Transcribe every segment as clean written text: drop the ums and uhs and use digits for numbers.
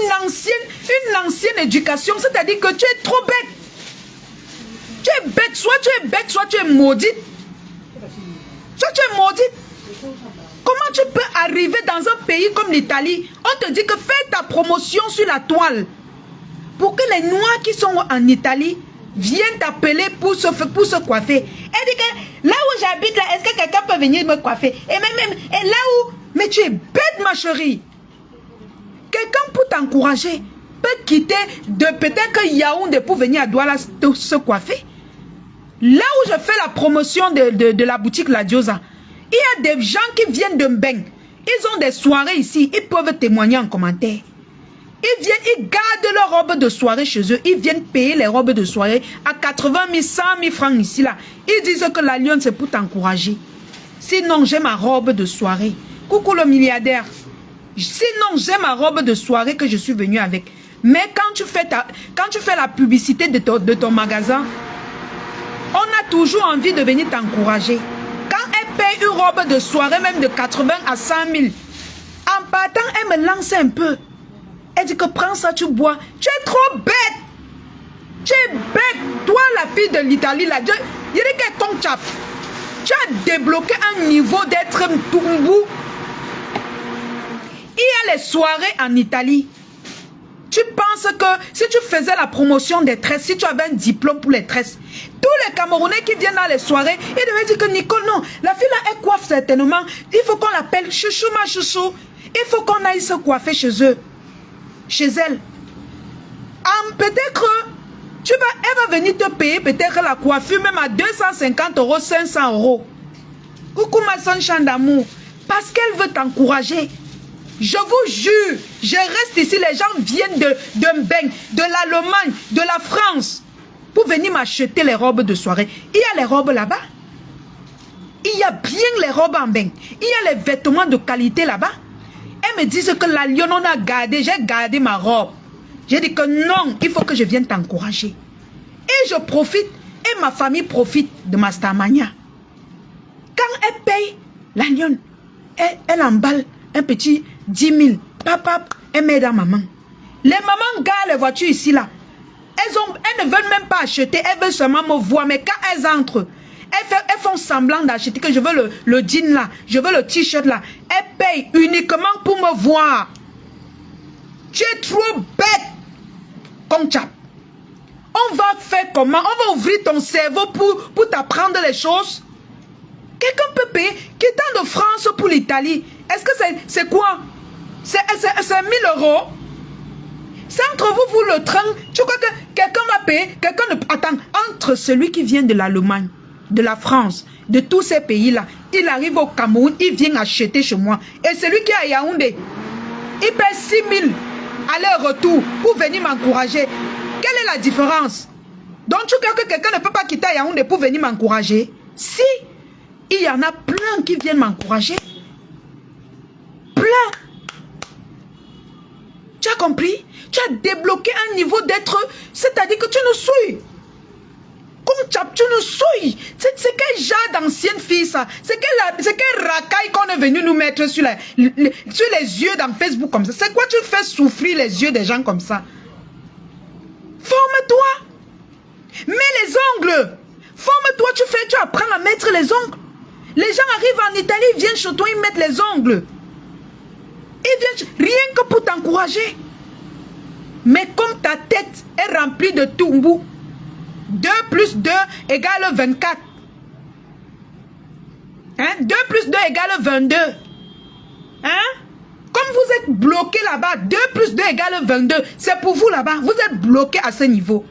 une ancienne éducation, c'est-à-dire que tu es trop bête. Tu es bête, soit tu es maudite. Soit tu es maudite. Comment tu peux arriver dans un pays comme l'Italie? On te dit que fais ta promotion sur la toile. Pour que les Noirs qui sont en Italie viennent t'appeler pour se coiffer. Elle dit que là où j'habite, là, est-ce que quelqu'un peut venir me coiffer? Et là où... Mais tu es bête, ma chérie. Quelqu'un pour t'encourager peut quitter de peut-être Yaoundé pour venir à Douala se coiffer. Là où je fais la promotion de la boutique La Diosa, il y a des gens qui viennent de Mbeng. Ils ont des soirées ici. Ils peuvent témoigner en commentaire. Ils viennent, ils gardent leurs robes de soirée chez eux. Ils viennent payer les robes de soirée à 80 000, 100 000 francs ici, là. Ils disent que la lionne, c'est pour t'encourager. Sinon, j'ai ma robe de soirée. Coucou le milliardaire. Sinon, j'ai ma robe de soirée que je suis venu avec. Mais quand tu fais la publicité de ton magasin, on a toujours envie de venir t'encourager. Quand elle paye une robe de soirée, même de 80 à 100 000, en partant, elle me lance un peu. Elle dit que prends ça, tu bois. Tu es trop bête. Tu es bête. Toi, la fille de l'Italie, là, il dit que ton chap. Tu as débloqué un niveau d'être Mtumbu. Il y a les soirées en Italie. Tu penses que si tu faisais la promotion des tresses, si tu avais un diplôme pour les tresses, tous les Camerounais qui viennent dans les soirées, ils devaient dire que Nicole, non, la fille là, elle coiffe certainement. Il faut qu'on l'appelle chouchou, ma chouchou. Il faut qu'on aille se coiffer chez eux. Chez elle. Peut-être, elle va venir te payer peut-être la coiffure même à 250 €, 500 €. Coucou ma sunshine d'amour. Parce qu'elle veut t'encourager. Je vous jure, je reste ici, les gens viennent de Mbeng, de l'Allemagne, de la France, pour venir m'acheter les robes de soirée. Il y a les robes là-bas. Il y a bien les robes en Mbeng. Il y a les vêtements de qualité là-bas. Elles me disent que la lionne, on a gardé, j'ai gardé ma robe. J'ai dit que non, il faut que je vienne t'encourager. Et je profite, et ma famille profite de ma Starmania. Quand elle paye, la lionne, elle emballe un petit 10 000. Papa, elle m'aide à maman. Les mamans gardent les voitures ici, là. Elles ne veulent même pas acheter, elles veulent seulement me voir. Mais quand elles entrent, elles font semblant d'acheter, que je veux le jean là, je veux le t-shirt là. Elles payent uniquement pour me voir. Tu es trop bête, comme chap. On va faire comment? On va ouvrir ton cerveau pour t'apprendre les choses. Quelqu'un peut payer, quittant de France pour l'Italie. Est-ce que c'est quoi? C'est 1 000 €. C'est entre vous le train. Tu crois que quelqu'un va payer? Quelqu'un ne... Attends, entre celui qui vient de l'Allemagne, de la France, de tous ces pays-là, il arrive au Cameroun, il vient acheter chez moi. Et celui qui est à Yaoundé, il paie 6 000 aller-retour pour venir m'encourager. Quelle est la différence? Donc tu crois que quelqu'un ne peut pas quitter Yaoundé pour venir m'encourager? Si, il y en a plein qui viennent m'encourager. Plein. Tu as compris? Tu as débloqué un niveau d'être... C'est-à-dire que tu nous souilles. Comme tu nous souilles. C'est quel genre d'ancienne fille ça? C'est quel racaille qu'on est venu nous mettre sur les yeux dans Facebook comme ça? C'est quoi tu fais souffrir les yeux des gens comme ça? Forme-toi. Mets les ongles. Forme-toi, tu apprends à mettre les ongles. Les gens arrivent en Italie, ils viennent chez toi, ils mettent les ongles. Ils viennent rien que pour t'encourager. Mais comme ta tête est remplie de Tumbu, 2 plus 2 égale 24. Hein? 2 plus 2 égale 22. Hein? Comme vous êtes bloqué là-bas, 2 plus 2 égale 22. C'est pour vous là-bas. Vous êtes bloqué à ce niveau.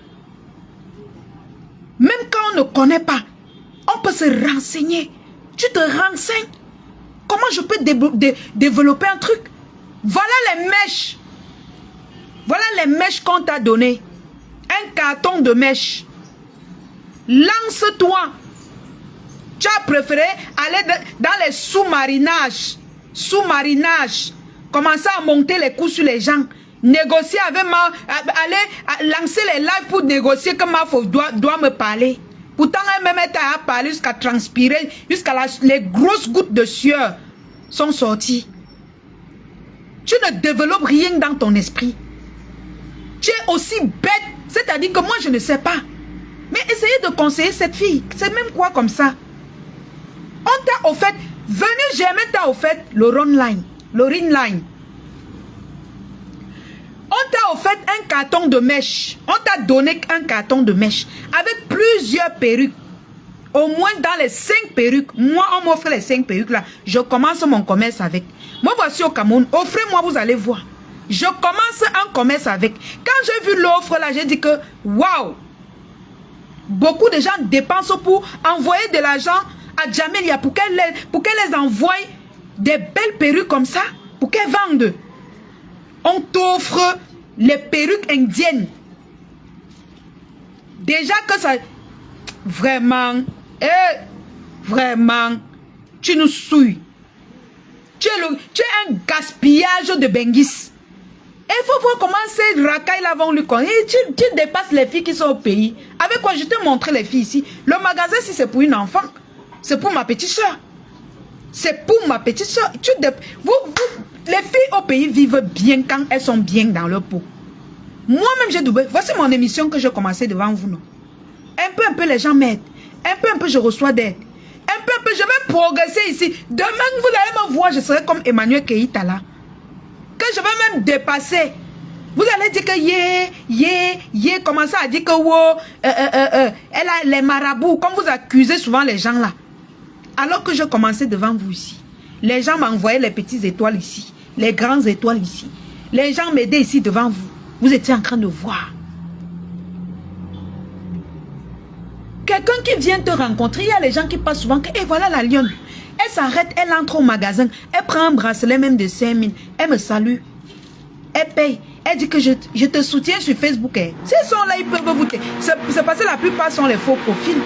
Même quand on ne connaît pas, on peut se renseigner. Tu te renseignes. Comment je peux développer un truc? Voilà les mèches. Voilà les mèches qu'on t'a donné. Un carton de mèches. Lance-toi. Tu as préféré aller dans les sous-marinages. Sous-marinage. Commencer à monter les coups sur les gens. Négocier avec moi. Aller lancer les lives pour négocier que ma fausse doit me parler. Pourtant, elle-même a parlé jusqu'à transpirer. Jusqu'à les grosses gouttes de sueur sont sorties. Tu ne développes rien dans ton esprit. Tu es aussi bête. C'est-à-dire que moi, je ne sais pas. Mais essayez de conseiller cette fille. C'est même quoi comme ça? On t'a offert, venez jamais t'a offert le Ring Line. On t'a offert un carton de mèche. On t'a donné un carton de mèche avec plusieurs perruques. Au moins dans les 5 perruques. Moi, on m'offre les 5 perruques là. Je commence mon commerce avec. Moi, voici au Cameroun. Offrez-moi, vous allez voir. Je commence un commerce avec. Quand j'ai vu l'offre là, j'ai dit que waouh! Beaucoup de gens dépensent pour envoyer de l'argent à Djamelia pour qu'elle les envoie des belles perruques comme ça, pour qu'elles vendent. On t'offre les perruques indiennes. Déjà que ça... Vraiment, vraiment, tu nous souilles. Tu es un gaspillage de Benguis. Et il faut voir comment ces racailles là vont lui connaître. Tu dépasses les filles qui sont au pays. Avec quoi je te montre les filles ici. Le magasin, si c'est pour une enfant, c'est pour ma petite soeur. C'est pour ma petite soeur. Les filles au pays vivent bien quand elles sont bien dans leur peau. Moi-même, j'ai doublé. Voici mon émission que j'ai commencé devant vous. Non? Un peu, les gens m'aident. Un peu, je reçois d'aide. Un peu, je vais progresser ici. Demain, vous allez me voir, je serai comme Emmanuel Keïta là. Que je vais même dépasser. Vous allez dire que commencez à dire que elle a les marabouts, comme vous accusez souvent les gens là. Alors que je commençais devant vous ici. Les gens m'envoyaient les petites étoiles ici, les grandes étoiles ici. Les gens m'aidaient ici devant vous. Vous étiez en train de voir. Quelqu'un qui vient te rencontrer, il y a les gens qui passent souvent que, et voilà la lionne. Elle s'arrête, elle entre au magasin, elle prend un bracelet même de 5 000, elle me salue, elle paye, elle dit que je te soutiens sur Facebook. Ces sont là, ils peuvent vous témoigner. C'est parce que la plupart sont les faux profils.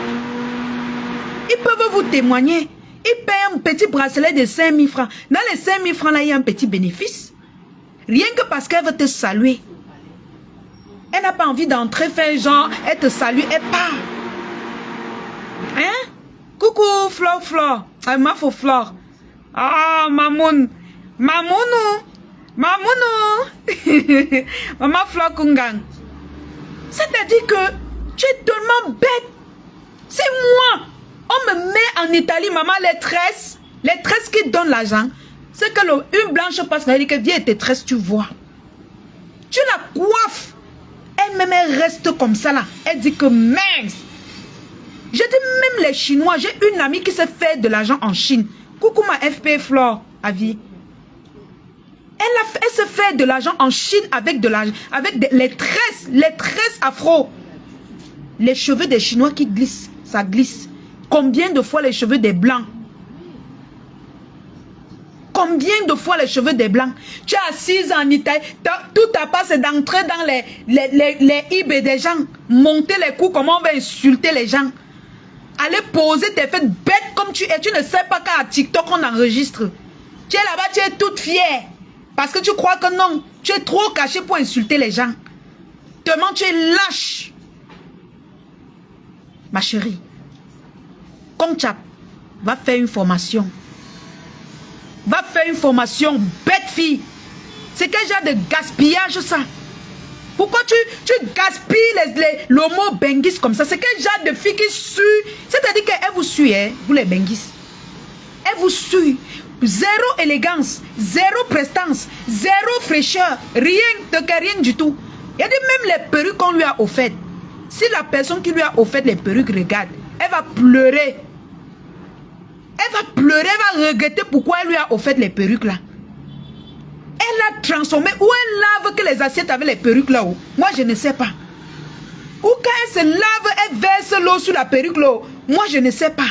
Ils peuvent vous témoigner. Ils payent un petit bracelet de 5 000 francs. Dans les 5 000 francs, là, il y a un petit bénéfice. Rien que parce qu'elle veut te saluer. Elle n'a pas envie d'entrer, faire genre, elle te salue, elle part. Hein? Coucou, Flore. Ma faux Flore. Ah, Mamoun. Mamounou. Maman Flore Kungang. C'est-à-dire que tu es tellement bête. C'est moi. On me met en Italie, maman, les tresses qui donnent l'argent. C'est que une blanche passe, elle dit que viens tes tresses, tu vois. Tu la coiffes. Elle-même, elle reste comme ça là. Elle dit que mince. Je dis même les Chinois, j'ai une amie qui s'est fait de l'argent en Chine. Coucou ma FP Flore, Avi. Elle se fait de l'argent en Chine avec de l'argent, avec les tresses afro. Les cheveux des Chinois qui glissent, ça glisse. Combien de fois les cheveux des Blancs? Combien de fois les cheveux des Blancs? Tu es assise en Italie, tout ta part c'est d'entrer dans les eBay des gens, monter les coups, comment on va insulter les gens. Aller poser tes fêtes bêtes comme tu es. Tu ne sais pas qu'à TikTok on enregistre. Tu es là-bas, tu es toute fière. Parce que tu crois que non. Tu es trop caché pour insulter les gens. Tellement tu es lâche. Ma chérie. Conchap, va faire une formation. Va faire une formation, bête fille. C'est quel genre de gaspillage ça? Pourquoi tu gaspilles le mot Benguis comme ça? C'est quel genre de fille qui suit? C'est-à-dire qu'elle vous suit, hein, vous les Benguis. Elle vous suit. Zéro élégance, zéro prestance, zéro fraîcheur, rien du tout. Il y a même les perruques qu'on lui a offertes. Si la personne qui lui a offert les perruques regarde, elle va pleurer. Elle va pleurer, elle va regretter pourquoi elle lui a offert les perruques là. Elle a transformé. Où elle lave que les assiettes avec les perruques là-haut? Moi, je ne sais pas. Ou quand elle se lave, elle verse l'eau sur la perruque là-haut? Moi, je ne sais pas.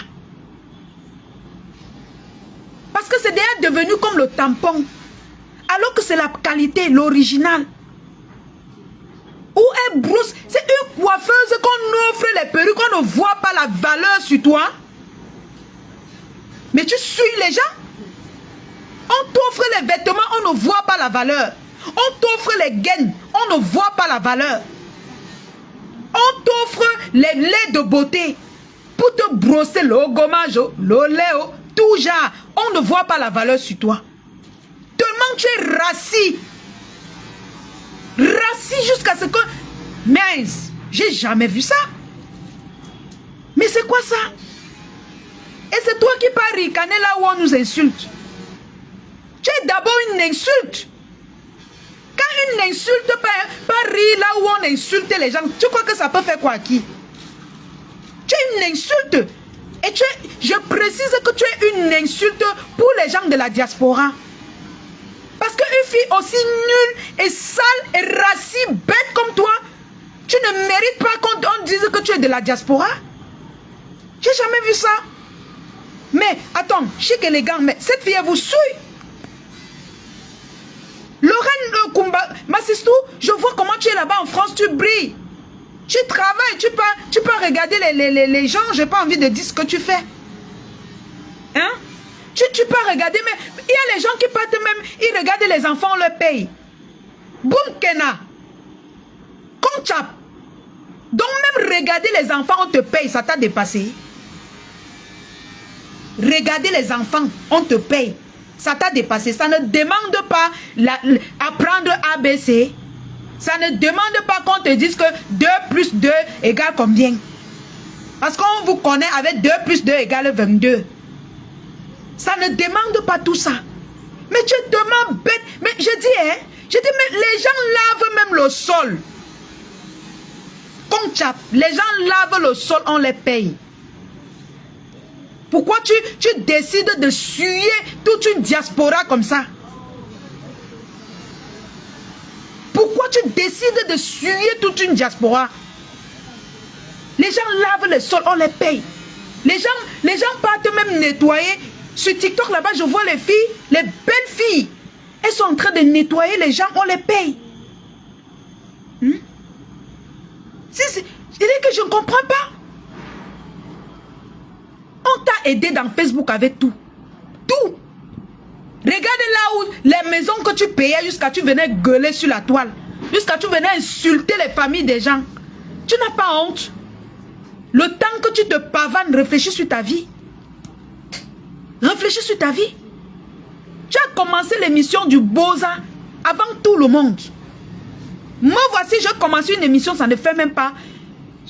Parce que c'est déjà devenu comme le tampon. Alors que c'est la qualité, l'original. Où elle brousse. C'est une coiffeuse qu'on offre les perruques, on ne voit pas la valeur sur toi. Mais tu suis les gens. On t'offre les vêtements, on ne voit pas la valeur. On t'offre les gaines, on ne voit pas la valeur. On t'offre les laits de beauté pour te brosser le gommage, le lait, tout genre. On ne voit pas la valeur sur toi. Tellement tu es rassis. Rassis. jusqu'à ce que... Mince, j'ai jamais vu ça. Mais c'est quoi ça? Et c'est toi qui pars ricaner là où on nous insulte. Tu es d'abord une insulte. Quand une insulte pas rire là où on insulte les gens, tu crois que ça peut faire quoi à qui? Tu es une insulte. Et je précise que tu es une insulte pour les gens de la diaspora. Parce qu'une fille aussi nulle et sale et raciste, bête comme toi, tu ne mérites pas qu'on dise que tu es de la diaspora. J'ai jamais vu ça. Mais attends, chic élégant, mais cette fille elle vous souille. Lorraine Kumba, Massistou, je vois comment tu es là-bas en France, tu brilles. Tu travailles, tu peux regarder les gens, j'ai pas envie de dire ce que tu fais. Hein? Tu peux regarder, mais il y a les gens qui partent même, ils regardent les enfants, on leur paye. Boum Kena. Conchap. Donc même regarder les enfants, on te paye, ça t'a dépassé. Regarder les enfants, on te paye. Ça t'a dépassé. Ça ne demande pas apprendre ABC. Ça ne demande pas qu'on te dise que 2 plus 2 égale combien. Parce qu'on vous connaît avec 2 plus 2 égale 22. Ça ne demande pas tout ça. Mais tu es tellement bête. Mais je dis, hein, mais les gens lavent même le sol. Conchap, les gens lavent le sol, on les paye. Pourquoi tu décides de suer toute une diaspora comme ça? Pourquoi tu décides de suer toute une diaspora? Les gens lavent le sol, on les paye. Les gens partent même nettoyer. Sur TikTok là-bas, je vois les filles, les belles filles. Elles sont en train de nettoyer les gens, on les paye. C'est que je ne comprends pas. On t'a aidé dans Facebook avec tout. Tout. Regarde là où les maisons que tu payais jusqu'à tu venais gueuler sur la toile. Jusqu'à tu venais insulter les familles des gens. Tu n'as pas honte. Le temps que tu te pavanes, réfléchis sur ta vie. Réfléchis sur ta vie. Tu as commencé l'émission du Boza avant tout le monde. Moi voici, je commence une émission, ça ne fait même pas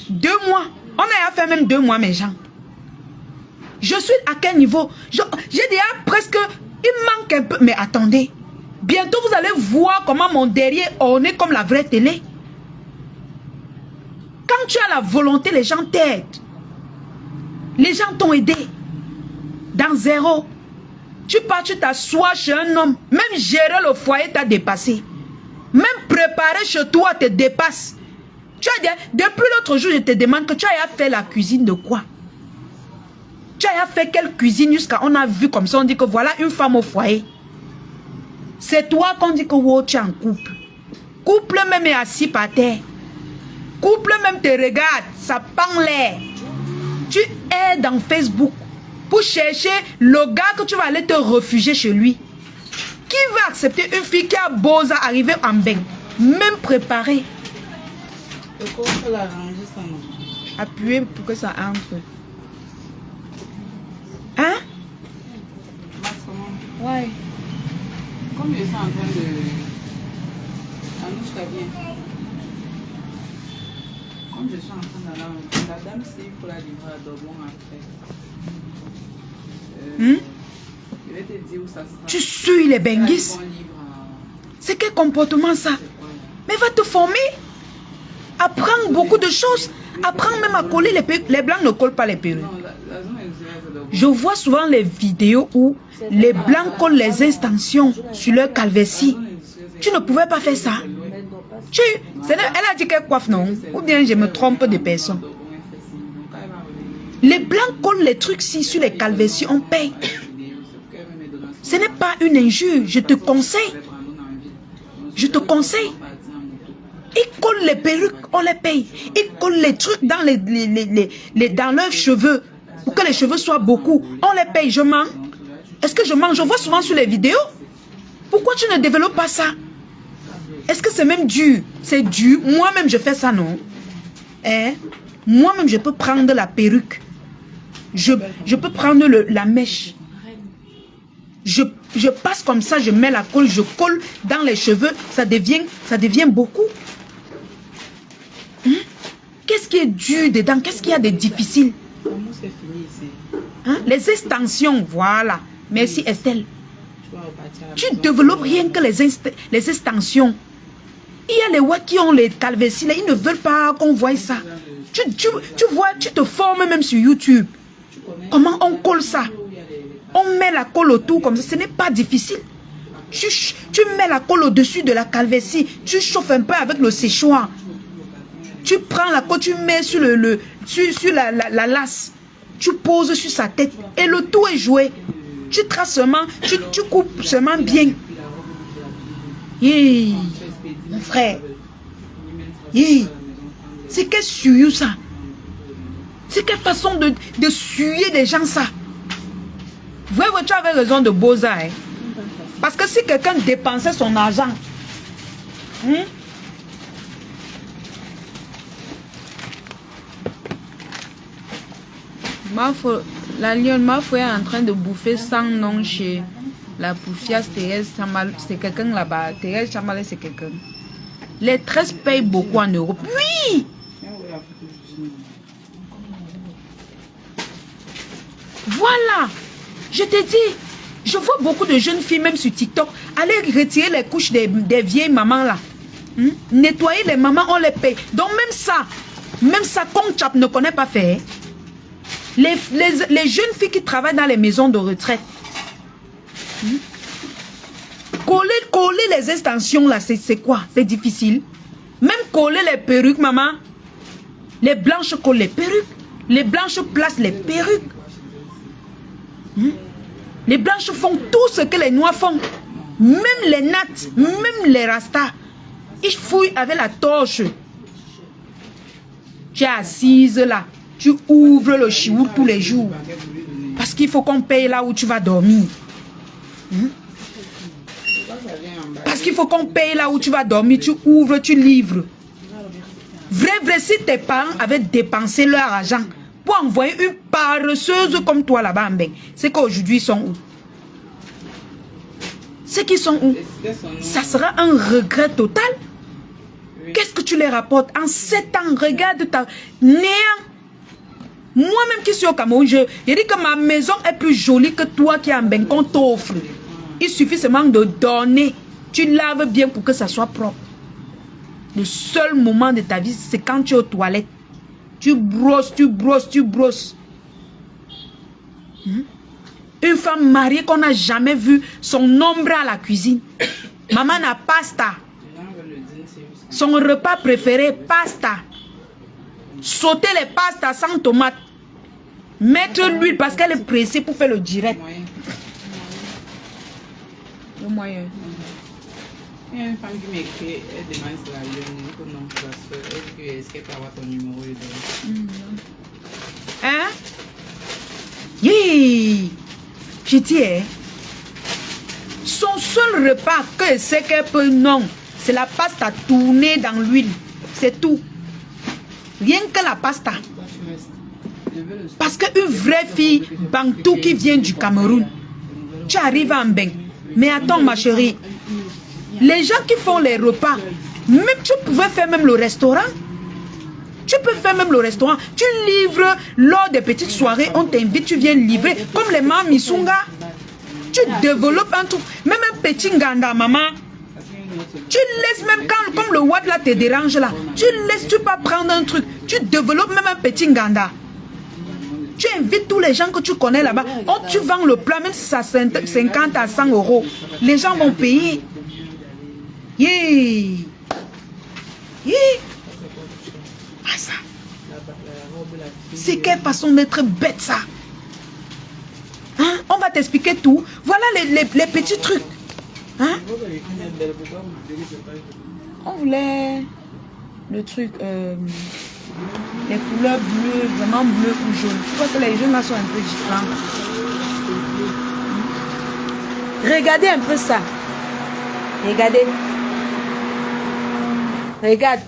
2 mois. On a fait même 2 mois mes gens. Je suis à quel niveau? J'ai déjà presque... Il manque un peu... Mais attendez. Bientôt, vous allez voir comment mon derrière orné comme la vraie télé. Quand tu as la volonté, les gens t'aident. Les gens t'ont aidé. Dans zéro. Tu pars, tu t'assois chez un homme. Même gérer le foyer t'a dépassé. Même préparer chez toi te dépasse. Tu as dit, depuis l'autre jour, je te demande que tu as fait la cuisine de quoi? Tu as fait quelle cuisine jusqu'à on a vu comme ça, on dit que voilà une femme au foyer. C'est toi qu'on dit que wow, tu es en couple. Couple même est assis par terre. Couple même te regarde, ça pend l'air. Tu es dans Facebook pour chercher le gars que tu vas aller te réfugier chez lui. Qui va accepter une fille qui a beau à arriver en bain, même préparée? Appuyez pour que ça entre. Hein? Ouais. Comme je suis en train de... Anouchka vient. Comme je suis en train d'aller... La dame, c'est il faut la livrer à Dormont après. Je vais te dire où ça sera. Tu suis les benguis. C'est quel comportement ça? Mais va te former. Apprends beaucoup de choses. Apprends même à coller les perruques. Les blancs ne collent pas les perruques. Je vois souvent les vidéos où les blancs collent les extensions sur leur calvitie. Tu ne pouvais pas faire ça. Elle a dit qu'elle coiffe, non? Ou bien je me trompe de personne. Les blancs collent les trucs si sur les calvities, on paye. Ce n'est pas une injure, je te conseille. Je te conseille. Ils collent les perruques, on les paye. Ils collent les trucs dans, dans leurs cheveux. Pour que les cheveux soient beaucoup. On les paye, je mens. Est-ce que je mens? Je vois souvent sur les vidéos. Pourquoi tu ne développes pas ça? Est-ce que c'est même dur? C'est dur. Moi-même, je fais ça, non? Eh? Moi-même, je peux prendre la perruque. Je peux prendre la mèche. Je passe comme ça, je mets la colle, je colle dans les cheveux. Ça devient beaucoup. qui est dur dedans? Qu'est-ce qu'il y a de difficile? L'amour, c'est fini ici. Hein? Les extensions, voilà. Merci Estelle. Tu vas repartir à la Tu maison. développes rien que les extensions. Il y a les Ouats qui ont les calvéties, là, ils ne veulent pas qu'on voie ça. Tu vois, tu te formes même sur YouTube. Tu connais Comment on colle ça? où il y a les... On met la colle autour comme ça, ce n'est pas difficile. Tu mets la colle au-dessus de la calvétie, tu chauffes un peu avec le séchoir. Tu prends la colle, tu mets sur, sur la lasse. Tu poses sur sa tête et le tout est joué. Tu traces seulement, tu coupes seulement bien. Yeah. Mon frère. Yeah. C'est quelle suie ça? C'est quelle façon de suyer les gens ça? Vous voyez, tu avais raison de Boza. Hein? Parce que si quelqu'un dépensait son argent, la lionne, ma foi est en train de bouffer sans nom chez la poufiasse Thérèse Chamal. C'est quelqu'un là-bas. Thérèse Chamal, c'est quelqu'un. Les 13 payent beaucoup en Europe. Oui! Voilà! Je te dis, je vois beaucoup de jeunes filles, même sur TikTok, aller retirer les couches des vieilles mamans là. Nettoyer les mamans, on les paye. Donc même ça, comme Chap ne connaît pas faire. Les jeunes filles qui travaillent dans les maisons de retraite. Coller les extensions là, c'est quoi? C'est difficile. Même coller les perruques, maman. Les blanches collent les perruques. Les blanches placent les perruques. Les blanches font tout ce que les noirs font. Même les nattes, même les rastas. Ils fouillent avec la torche. Tu es assise là. Tu ouvres le chiour tous les jours. Parce qu'il faut qu'on paye là où tu vas dormir. Parce qu'il faut qu'on paye là où tu vas dormir. Tu ouvres, tu livres. Vrai, si tes parents avaient dépensé leur argent pour envoyer une paresseuse comme toi là-bas, c'est qu'aujourd'hui ils sont où? C'est qu'ils sont où? Ça sera un regret total. Qu'est-ce que tu les rapportes? En 7 ans, regarde ta néant. Moi-même qui suis au Cameroun, je dis que ma maison est plus jolie que toi qui es en Bengue qu'on t'offre. Il suffit seulement de donner. Tu laves bien pour que ça soit propre. Le seul moment de ta vie, c'est quand tu es aux toilettes. Tu brosses, tu brosses, tu brosses. Une femme mariée qu'on n'a jamais vu son ombre à la cuisine. Maman n'a pasta. Son repas préféré, pasta. Sauter les pastas sans tomate. Mettre l'huile parce qu'elle est pressée pour faire le direct. Le moyen. Il y a une femme qui m'écrit, elle demande si la lionne, que non, sa soeur, est-ce qu'elle peut avoir ton numéro dedans? Hein? Yeah. Je dis, hein? Son seul repas que c'est qu'elle peut, non, c'est la pasta tournée dans l'huile. C'est tout. Rien que la pasta. Parce qu'une vraie fille bantou qui vient du Cameroun, tu arrives en Bengue. Mais attends ma chérie, les gens qui font les repas, même tu pouvais faire même le restaurant. Tu peux faire même le restaurant. Tu livres lors des petites soirées, on t'invite, tu viens livrer. Comme les mamans Misunga. Tu développes un truc. Même un petit nganda, maman. Tu laisses même quand, comme le watt là te dérange là. Tu laisses, tu pas prendre un truc. Tu développes même un petit nganda. Tu invites tous les gens que tu connais là-bas. Oh, tu vends le plat, même si ça 50 à 100 euros. Les gens vont payer. Yeah. Yeah. Ah ça. C'est quelle façon d'être bête ça. Hein? On va t'expliquer tout. Voilà les petits trucs. Hein? On voulait le truc, les couleurs bleues, vraiment bleu ou jaune. Je crois que les jaunes là sont un peu différents. Regardez un peu ça. Regardez. Regarde.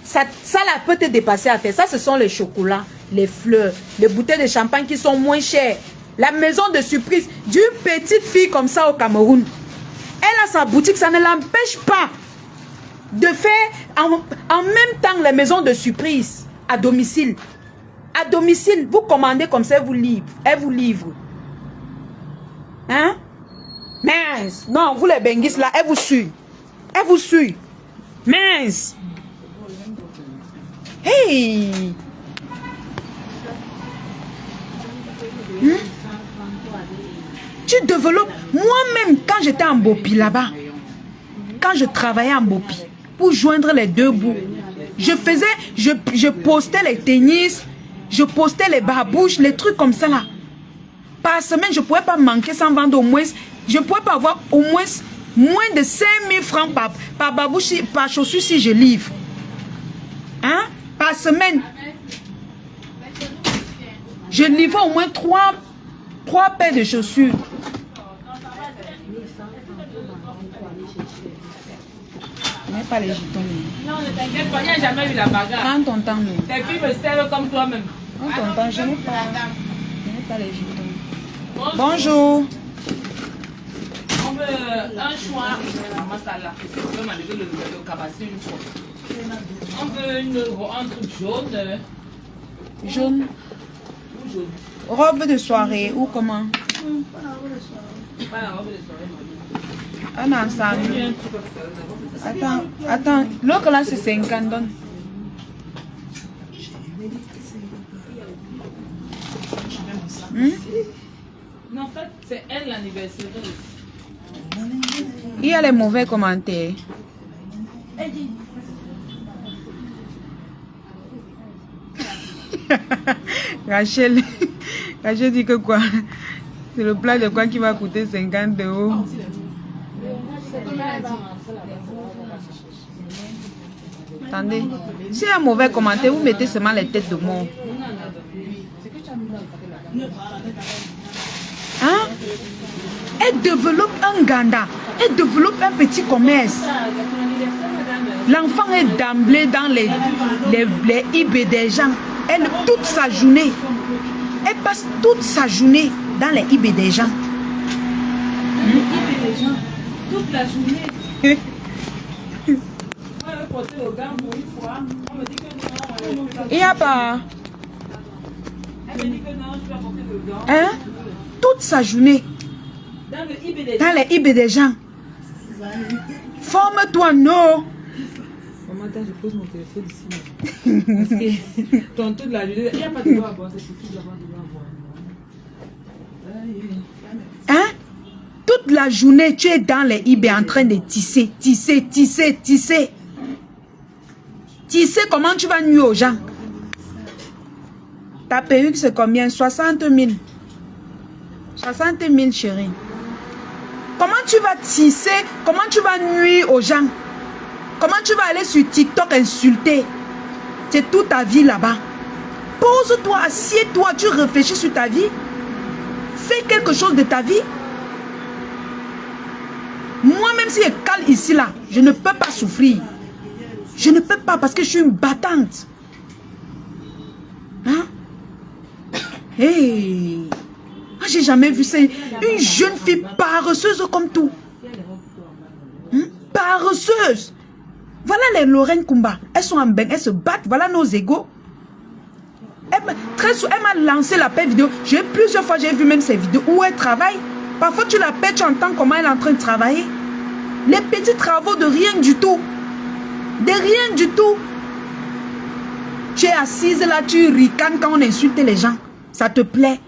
Ça là peut te dépasser à faire. Ça, ce sont les chocolats, les fleurs, les bouteilles de champagne qui sont moins chères. La maison de surprise d'une petite fille comme ça au Cameroun. Elle a sa boutique, ça ne l'empêche pas de faire en même temps les maisons de surprise. à domicile. À domicile, vous commandez comme ça, elle vous livre. Hein? Mince. Non, vous les benguis là, elle vous suit. Elle vous suit. Mince. Hey. Tu développes. Moi-même, quand j'étais en Bopi là-bas, quand je travaillais en Bopi, pour joindre les deux bouts, je postais les tennis, je postais les babouches, les trucs comme ça là. Par semaine, je ne pouvais pas manquer sans vendre au moins, je ne pouvais pas avoir au moins de 5 000 francs par babouche, par chaussure si je livre. Hein? Par semaine. Je livre au moins 3 paires de chaussures. Mais pas les jetons. Non, ne t'inquiète pas, il n'y a jamais eu la bagarre. Prends ton temps. Tes filles me servent comme toi-même. Prends ton temps, je n'ai pas les jetons. Bonjour. On veut un choix à masala. On veut m'enlever le cabassi une fois. On veut un truc jaune. Jaune. Ou jaune. Robe de soirée ou comment? Pas la robe de soirée, Un ensemble. Attends. L'autre là c'est 50 donne. Non, en fait, c'est elle l'anniversaire. Il y a les mauvais commentaires. Rachel dit que quoi? C'est le plat de quoi qui va coûter 50 €. Attendez. S'il y a un mauvais commentaire, vous mettez seulement les têtes de mort. Hein? Elle développe un ganda. Elle développe un petit commerce. L'enfant est d'emblée dans les IB des gens. Elle, toute sa journée, elle passe toute sa journée dans les IB des gens. Les IB des gens, toute la journée. Moi, je vais porter le gant pour une fois. On me dit que non. Il n'y a pas. Elle me dit que non, je vais porter le gant. Hein? Toute sa journée. Dans le IB des gens. Dans les IB des gens. Forme-toi, non. Maman, attends, je pose mon téléphone ici. Parce que tantôt de la journée, il n'y a pas de droit à boire. C'est surtout d'avoir de droit à boire. Hein? Toute la journée, tu es dans les IB en train de tisser. Tisser, comment tu vas nuire aux gens? Ta perruque, c'est combien? 60 000. 60 000, chérie. Comment tu vas tisser? Comment tu vas nuire aux gens? Comment tu vas aller sur TikTok insulter? C'est toute ta vie là-bas. Pose-toi, assieds-toi, tu réfléchis sur ta vie. Fais quelque chose de ta vie. Moi, même si je cale ici, là, je ne peux pas souffrir. Je ne peux pas parce que je suis une battante. Hein? Hey! J'ai jamais vu ça. Une jeune fille paresseuse comme tout. Paresseuse. Voilà les Lorraine Kumba. Elles sont en bain, elles se battent. Voilà nos égos. Elle m'a lancé la paix vidéo. Plusieurs fois, j'ai vu même ces vidéos où elle travaille. Parfois, tu l'appelles, tu entends comment elle est en train de travailler. Les petits travaux de rien du tout. De rien du tout. Tu es assise là, tu ricanes quand on insulte les gens. Ça te plaît.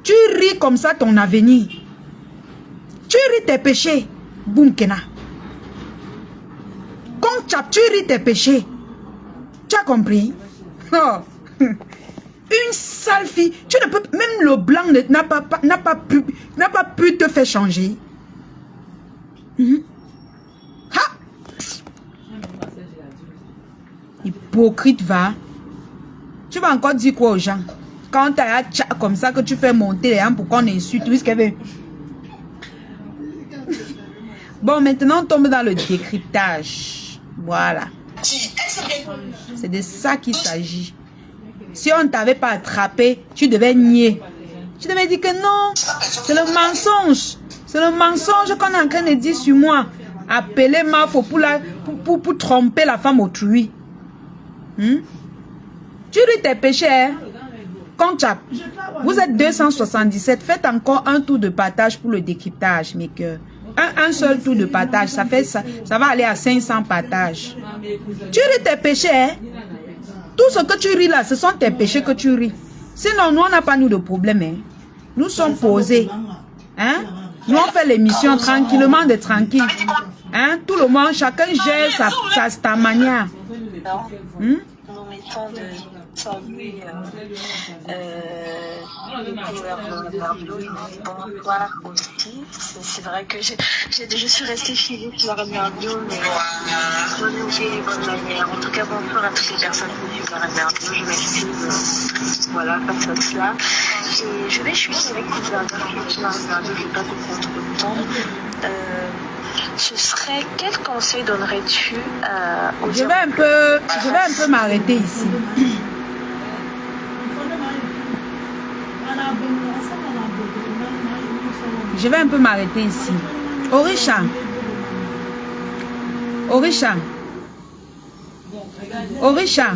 Tu ris comme ça ton avenir. Tu ris tes péchés. Boum Kena. Quand tu ris tes péchés. Tu as compris? Oh. Une sale fille. Tu ne peux, même le blanc n'a pas pu te faire changer. Ha! Hypocrite, va. Tu vas encore dire quoi aux gens? Quand tu as un chat comme ça que tu fais monter les gens pour qu'on insulte, oui, ce qu'elle veut. Bon, maintenant on tombe dans le décryptage. Voilà. C'est de ça qu'il s'agit. Si on ne t'avait pas attrapé, tu devais nier. Tu devais dire que non. C'est le mensonge. C'est le mensonge qu'on est en train de dire sur moi. Appeler ma faux pour tromper la femme autrui. Tu ris tes péchés, hein? Conchap, vous êtes 277. Faites encore un tour de partage pour le décryptage, mes cœurs. Un seul tour de partage, ça va aller à 500 partages. Tu ris tes péchés, hein? Tout ce que tu ris là, ce sont tes péchés que tu ris. Sinon, nous, on n'a pas nous de problème, hein? Nous sommes posés. Hein? Nous, on fait l'émission tranquillement, de tranquille. Hein? Tout le monde, chacun gère sa manière. Nous mettons de saluer bonsoir aussi. C'est vrai que je suis restée filée sur la radio, mais j'en ai oublié les bonnes manières. En tout cas, bonsoir à toutes les personnes qui suivent la radio. Je m'excuse, voilà, face à cela. Et je vais chuter avec les dernières qui sur la radio. Je ne vais pas te prendre trop de temps. Ce serait, quel conseil donnerais-tu aux je vais un peu m'arrêter ici. Je vais un peu m'arrêter ici. Orisha. Orisha. Orisha.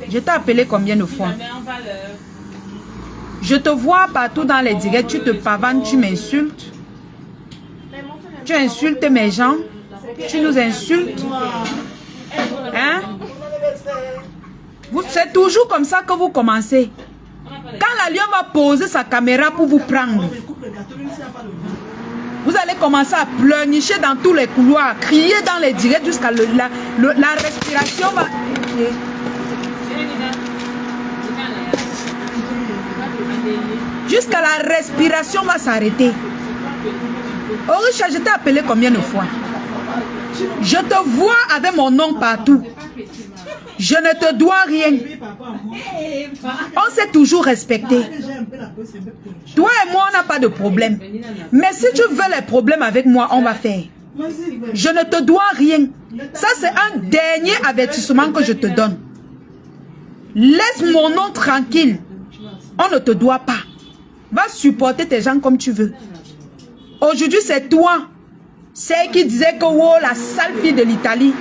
Je t'ai appelé combien de fois? Je te vois partout dans les directs. Tu te pavanes, tu m'insultes. Tu insultes mes gens. Tu nous insultes. Hein? C'est toujours comme ça que vous commencez. Quand la lion va poser sa caméra pour vous prendre, vous allez commencer à pleurnicher dans tous les couloirs, crier dans les directs jusqu'à la respiration va... Jusqu'à la respiration va s'arrêter. Orisha, je t'ai appelé combien de fois? Je te vois avec mon nom partout. Je ne te dois rien. On s'est toujours respecté. Toi et moi, on n'a pas de problème. Mais si tu veux les problèmes avec moi, on va faire. Je ne te dois rien. Ça, c'est un dernier avertissement que je te donne. Laisse mon nom tranquille. On ne te doit pas. Va supporter tes gens comme tu veux. Aujourd'hui, c'est toi. C'est qui disait que oh, la sale fille de l'Italie,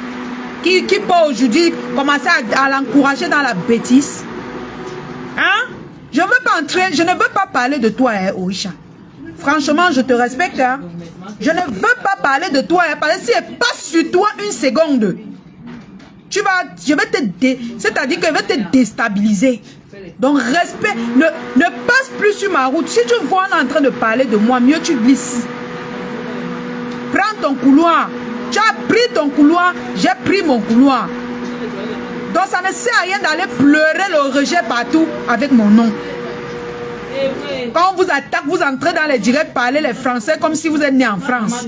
qui peut aujourd'hui commencer à l'encourager dans la bêtise. Hein? Je ne veux pas parler de toi, hein, Orisha. Franchement, je te respecte. Hein? Je ne veux pas parler de toi, hein, parce que si elle passe sur toi une seconde, c'est-à-dire que je vais te déstabiliser. Donc, respect, ne passe plus sur ma route. Si tu vois on est en train de parler de moi, mieux tu glisses. Prends ton couloir. Tu as pris ton couloir, j'ai pris mon couloir. Donc, ça ne sert à rien d'aller pleurer le rejet partout avec mon nom. Quand on vous attaque, vous entrez dans les directs, parler les Français comme si vous êtes né en France.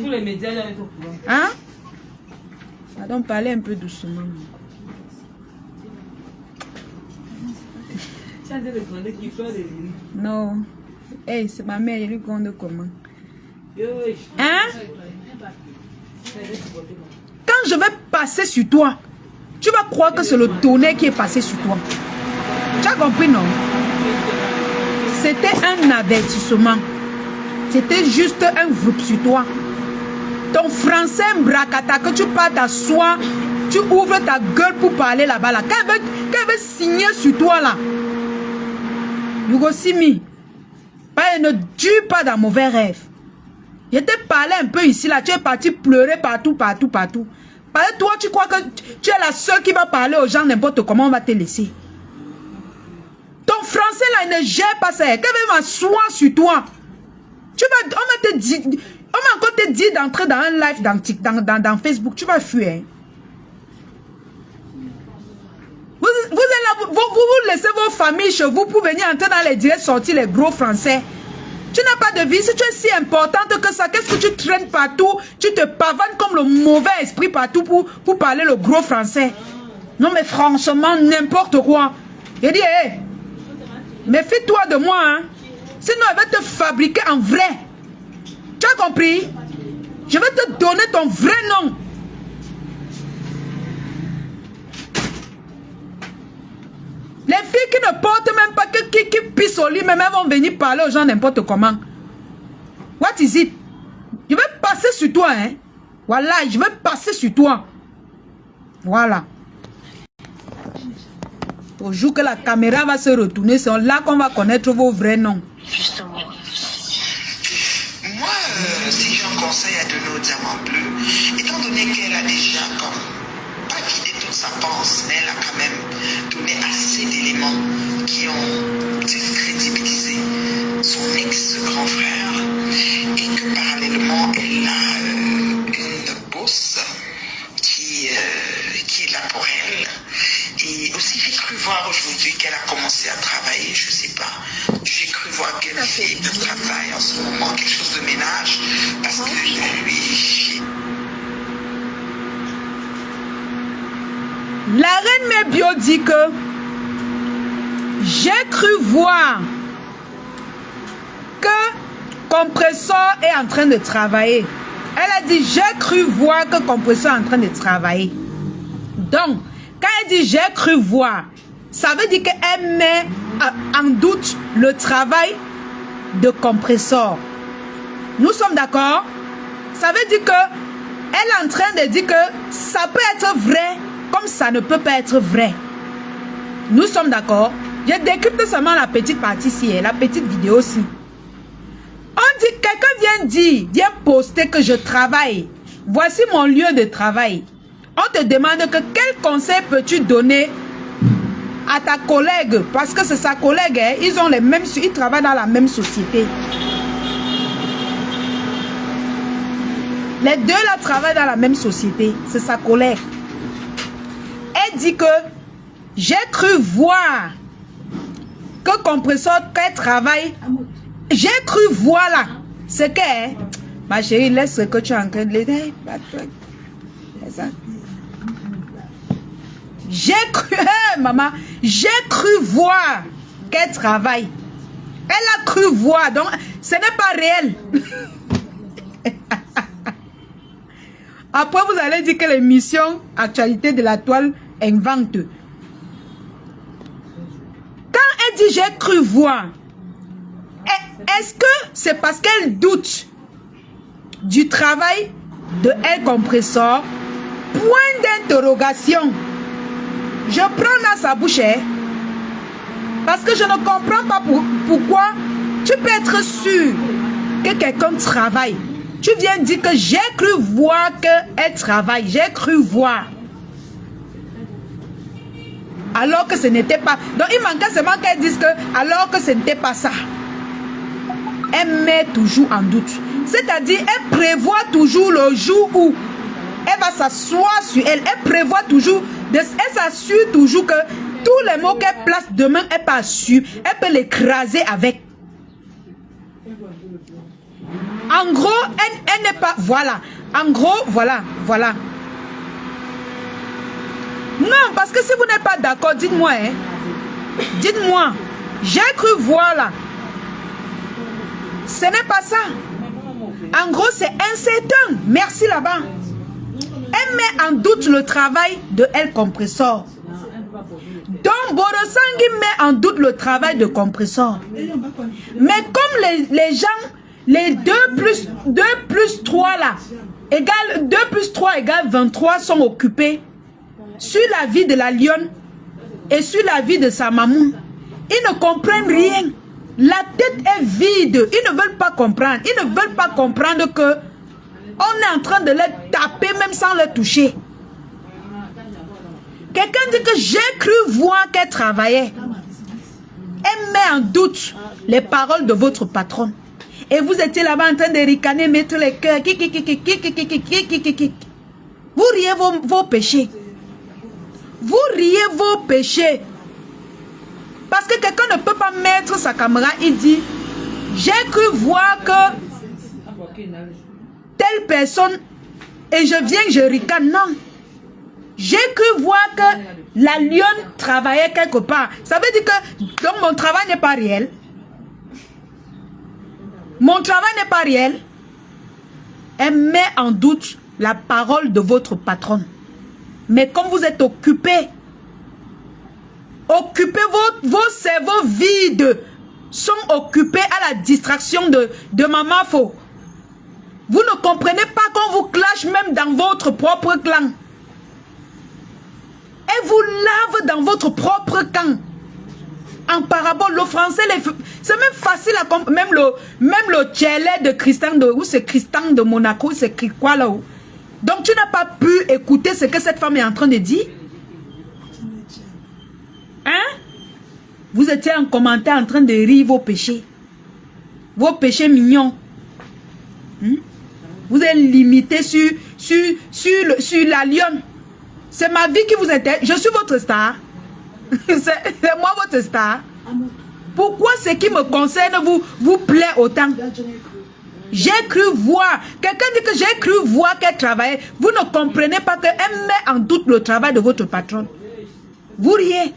Hein? Pardon, parlez un peu doucement. Non. Hey, c'est ma mère, elle lui compte comment? Hein? Quand je vais passer sur toi, tu vas croire que c'est le tonnerre qui est passé sur toi. Tu as compris, non? C'était un avertissement. C'était juste un groupe sur toi. Ton français bracata, que tu pars t'asseoir, tu ouvres ta gueule pour parler là-bas. Là. Quand elle veut signer sur toi là, you go see me. Ne dure pas dans mauvais rêve. Je t'ai parlé un peu ici là, tu es parti pleurer partout. Parce que toi, tu crois que tu es la seule qui va parler aux gens n'importe comment, on va te laisser. Ton français là, il ne gère pas ça. Quand elle va m'asseoir sur toi, on va encore te dire d'entrer dans un live dans Facebook, tu vas fuir. Hein? Vous êtes là, vous laissez vos familles chez vous pour venir entrer dans les directs, sortir les gros français. Tu n'as pas de vie. Si tu es si importante que ça, qu'est-ce que tu traînes partout? Tu te pavanes comme le mauvais esprit partout pour parler le gros français. Non mais franchement, n'importe quoi. Il dit, hey, méfie-toi de moi. Hein? Sinon, elle va te fabriquer en vrai. Tu as compris? Je vais te donner ton vrai nom. Les filles qui ne portent même pas, qui pissent au lit, mais même vont venir parler aux gens n'importe comment. What is it? Je vais passer sur toi, hein. Voilà, je vais passer sur toi. Voilà. Au jour que la caméra va se retourner, c'est là qu'on va connaître vos vrais noms. Justement. Moi, si j'ai un conseil à donner au diamant bleu, étant donné qu'elle a déjà pas vidé toute sa panse, mais elle a quand même donné assez d'éléments qui ont discrédibilisé son ex-grand frère et que parallèlement, elle a une bosse qui est là pour elle. Et aussi, j'ai cru voir aujourd'hui qu'elle a commencé à travailler, je sais pas. J'ai cru voir qu'elle fait un travail en ce moment, quelque chose de ménage, parce que lui... La reine Mébio dit que j'ai cru voir que Compressor est en train de travailler. Elle a dit j'ai cru voir que Compressor est en train de travailler. Donc, quand elle dit j'ai cru voir, ça veut dire qu'elle met en doute le travail de Compressor. Nous sommes d'accord? Ça veut dire que elle est en train de dire que ça peut être vrai comme ça ne peut pas être vrai. Nous sommes d'accord? Je décrypte seulement la petite partie ici, la petite vidéo aussi. On dit, quelqu'un vient dire, vient poster que je travaille. Voici mon lieu de travail. On te demande que quel conseil peux-tu donner à ta collègue? Parce que c'est sa collègue, hein, ils travaillent dans la même société. Les deux là travaillent dans la même société. C'est sa collègue. Elle dit que j'ai cru voir que Compressor qu'elle travaille. J'ai cru voir là. C'est que, ma chérie, laisse ce que tu es en train de l'aider. C'est ça. J'ai cru, maman, j'ai cru voir qu'elle travaille. Elle a cru voir, donc ce n'est pas réel. Après, vous allez dire que l'émission Actualité de la Toile invente. Quand elle dit j'ai cru voir, est-ce que c'est parce qu'elle doute du travail de El Compressor? Point d'interrogation. Je prends dans sa bouche, parce que je ne comprends pas pourquoi tu peux être sûr que quelqu'un travaille. Tu viens dire que j'ai cru voir qu'elle travaille. J'ai cru voir. Alors que ce n'était pas. Donc il manquait seulement qu'elle dise que alors que ce n'était pas ça. Elle met toujours en doute. C'est-à-dire, elle prévoit toujours le jour où elle va s'asseoir sur elle. Elle prévoit toujours, elle s'assure toujours que tous les mots qu'elle place demain, elle peut assurer. Elle peut l'écraser avec. En gros, elle n'est pas... Voilà. En gros, voilà. Non, parce que si vous n'êtes pas d'accord, dites-moi. Hein. Dites-moi. J'ai cru voir là. Ce n'est pas ça. En gros, c'est incertain. Merci là-bas. Elle met en doute le travail de El Compressor. Donc, Borosangui met en doute le travail de Compressor. Mais comme les gens, les 2 plus 3 là, 2 plus 3 égale 23 sont occupés sur la vie de la lionne et sur la vie de sa maman. Ils ne comprennent rien. La tête est vide. Ils ne veulent pas comprendre. Ils ne veulent pas comprendre que on est en train de les taper même sans les toucher. Quelqu'un dit que j'ai cru voir qu'elle travaillait. Elle met en doute les paroles de votre patron. Et vous étiez là-bas en train de ricaner, mettre les cœurs. Vous riez vos péchés. Vous riez vos péchés. Parce que quelqu'un ne peut pas mettre sa caméra, il dit, j'ai cru voir que telle personne, et je viens, je ricane. Non. J'ai cru voir que la lionne travaillait quelque part. Ça veut dire que donc mon travail n'est pas réel. Mon travail n'est pas réel. Elle met en doute la parole de votre patron. Mais comme vous êtes occupé, vos cerveaux vides sont occupés à la distraction de Maman Fo. Vous ne comprenez pas qu'on vous clash même dans votre propre clan. Elle vous lave savent dans votre propre camp. En parabole, le français, c'est même facile à comprendre. Même le tchelé de Christian, ou c'est Christian de Monaco, c'est quoi là-haut. Donc tu n'as pas pu écouter ce que cette femme est en train de dire. Hein? Vous étiez en commentaire en train de rire vos péchés. Vos péchés mignons. Vous êtes limité sur la lionne. C'est ma vie qui vous intéresse. Je suis votre star. C'est moi votre star. Pourquoi ce qui me concerne vous plaît autant? J'ai cru voir. Quelqu'un dit que j'ai cru voir qu'elle travaillait. Vous ne comprenez pas qu'elle met en doute le travail de votre patron. Vous riez.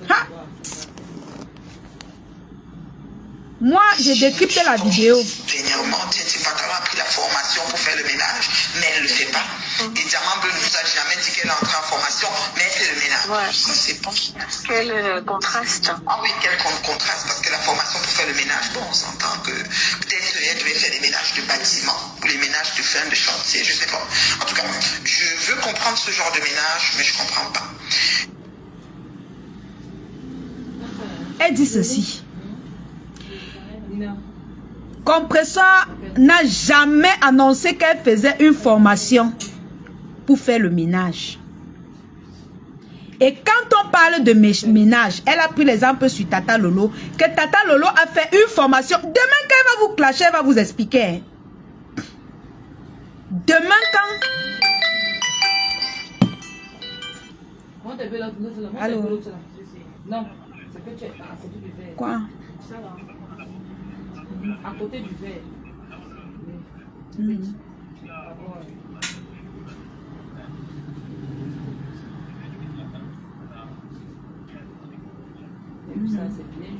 Ha. Moi, j'ai décrypté la vidéo. Dernièrement, Patron a pris la formation pour faire le ménage, mais elle ne le fait pas. Et Diamant Bleu ne nous a jamais dit qu'elle est entrée en formation, mais elle fait le ménage. Ouais. C'est bon. Quel contraste. Ah oui, quel contraste, parce que la formation pour faire le ménage, bon, on s'entend que peut-être elle devait faire des ménages de bâtiments, ou les ménages de fin de chantier, je sais pas. En tout cas, je veux comprendre ce genre de ménage, mais je comprends pas. Elle dit ceci. Compresseur n'a jamais annoncé qu'elle faisait une formation pour faire le ménage. Et quand on parle de ménage, elle a pris l'exemple sur Tata Lolo, que Tata Lolo a fait une formation. Demain, quand elle va vous clasher, elle va vous expliquer. Demain, quand... Allô? Non, c'est que tu es à côté du verre. Quoi? À côté du verre. Ça, c'est bien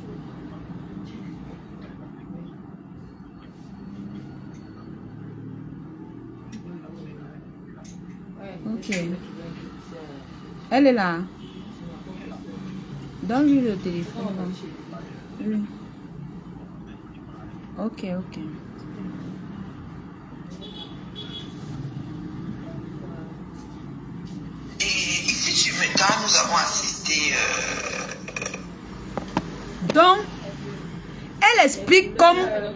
Ok. Elle est là. Donne-lui le téléphone. Oui. Ok, ok. Et ici sur Meta, nous avons assisté... Donc, elle explique comme